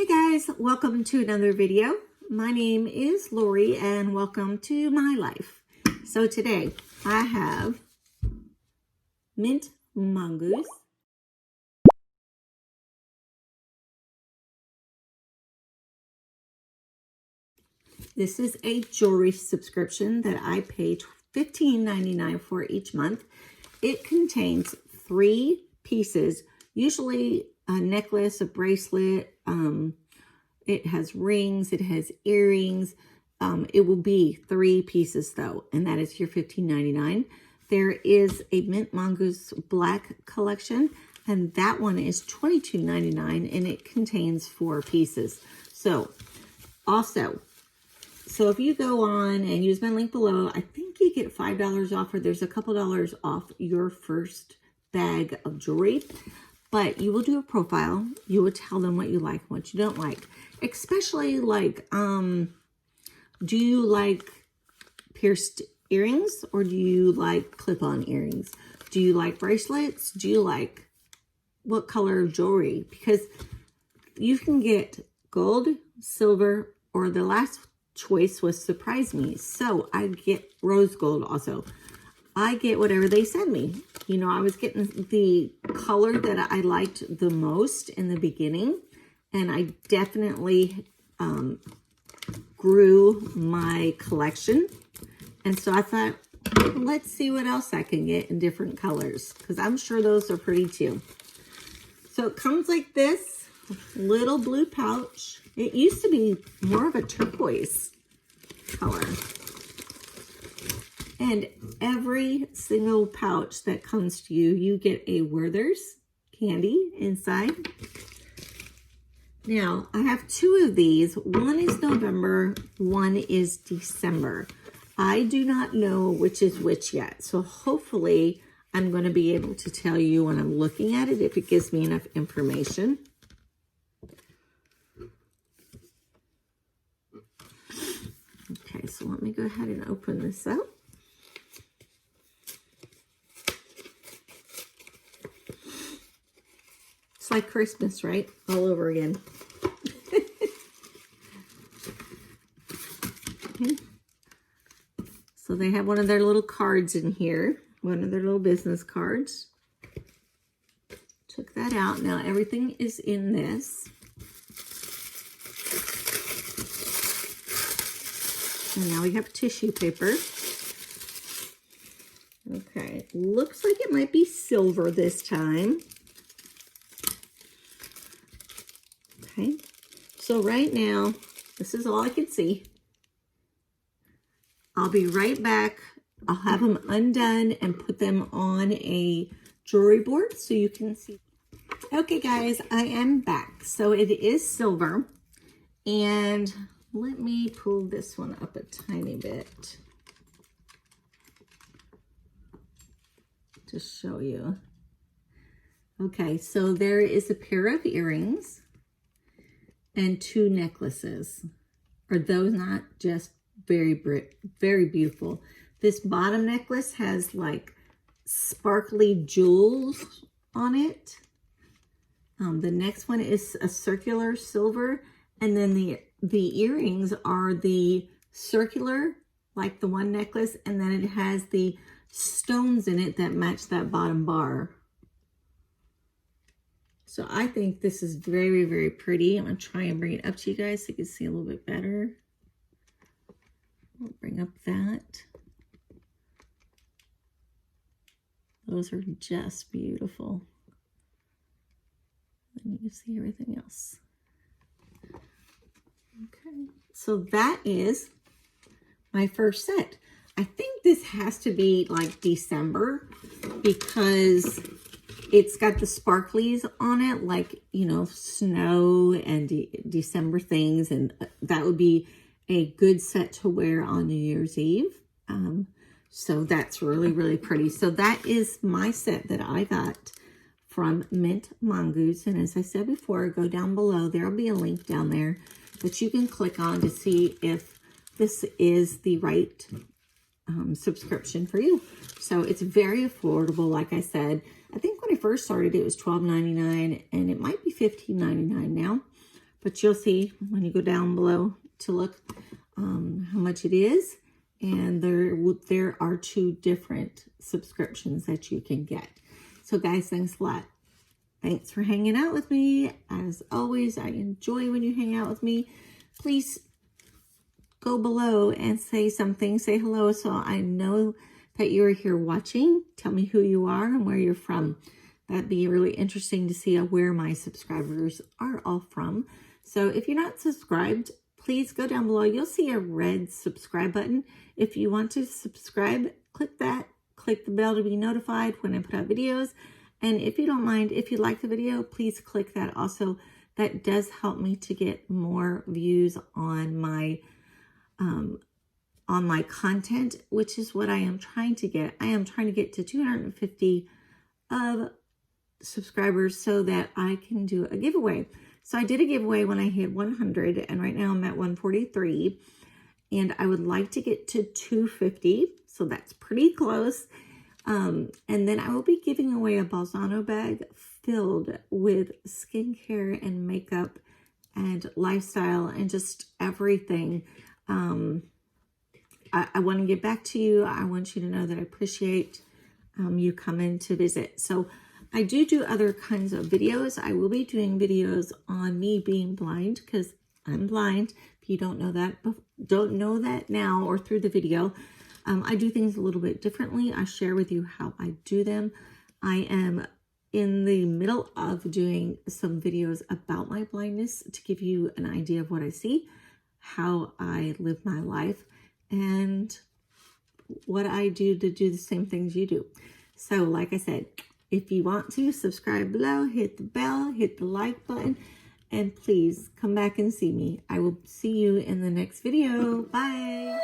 Hey guys, welcome to another video. My name is Lori and welcome to my life. So today I have Mint Mongoose. This is a jewelry subscription that I pay $15.99 for each month. It contains 3 pieces, usually a necklace, a bracelet, it has rings, it has earrings. It will be 3 pieces though, and that is your $15.99. There is a Mint Mongoose Black collection, and that one is $22.99, and it contains 4 pieces. So if you go on and use my link below, I think you get $5 off, or there's a couple dollars off your first bag of jewelry. But you will do a profile. You will tell them what you like and what you don't like. Especially like, do you like pierced earrings or do you like clip-on earrings? Do you like bracelets? Do you like what color of jewelry? Because you can get gold, silver, or the last choice was surprise me. So I get rose gold also. I get whatever they send me. You know, I was getting the color that I liked the most in the beginning, and I definitely grew my collection. And so I thought, let's see what else I can get in different colors, because I'm sure those are pretty too. So it comes like this little blue pouch. It used to be more of a turquoise color. And every single pouch that comes to you, you get a Werther's candy inside. Now, I have 2 of these. One is November, one is December. I do not know which is which yet. So hopefully I'm going to be able to tell you when I'm looking at it, if it gives me enough information. Okay, so let me go ahead and open this up. It's like Christmas, right? All over again. Okay. So they have one of their little cards in here. One of their little business cards. Took that out. Now everything is in this. And now we have tissue paper. Okay. Looks like it might be silver this time. Okay, so right now, this is all I can see. I'll be right back. I'll have them undone and put them on a jewelry board so you can see. Okay, guys, I am back. So it is silver. And let me pull this one up a tiny bit to show you. Okay, so there is a pair of earrings and 2 necklaces. Are those not just very beautiful? This bottom necklace has like sparkly jewels on it. The next one is a circular silver, and then the earrings are the circular, like the one necklace, and then it has the stones in it that match that bottom bar. So I think this is very, very pretty. I'm going to try and bring it up to you guys so you can see a little bit better. I'll bring up that. Those are just beautiful. Then you can see everything else. Okay, so that is my first set. I think this has to be like December because it's got the sparklies on it, like, you know, snow and December things. And that would be a good set to wear on New Year's Eve. So that's really, really pretty. So that is my set that I got from Mint Mongoose. And as I said before, go down below. There'll be a link down there that you can click on to see if this is the right subscription for you. So it's very affordable. Like I said, I think when I first started, it was $12.99, and it might be $15.99 now. but you'll see when you go down below to look how much it is. And there are 2 different subscriptions that you can get. So guys, thanks a lot. Thanks for hanging out with me. As always, I enjoy when you hang out with me. Please go below and say something. Say hello so I know that you're here watching. Tell me who you are and where you're from. That'd be really interesting to see where my subscribers are all from. So if you're not subscribed, please go down below. You'll see a red subscribe button. If you want to subscribe, click that. Click the bell to be notified when I put out videos. And if you don't mind, if you like the video, please click that also. That does help me to get more views on my content, which is what I am trying to get. I am trying to get to 250 subscribers so that I can do a giveaway. So I did a giveaway when I hit 100, and right now I'm at 143, and I would like to get to 250, so that's pretty close. And then I will be giving away a Bolzano bag filled with skincare and makeup and lifestyle and just everything. I want to get back to you. I want you to know that I appreciate you coming to visit. So I do other kinds of videos. I will be doing videos on me being blind because I'm blind. If you don't know that now or through the video, I do things a little bit differently. I share with you how I do them. I am in the middle of doing some videos about my blindness to give you an idea of what I see, how I live my life, and what I do to do the same things you do. So like I said, if you want to, subscribe below, hit the bell, hit the like button, and please come back and see me. I will see you in the next video. Bye.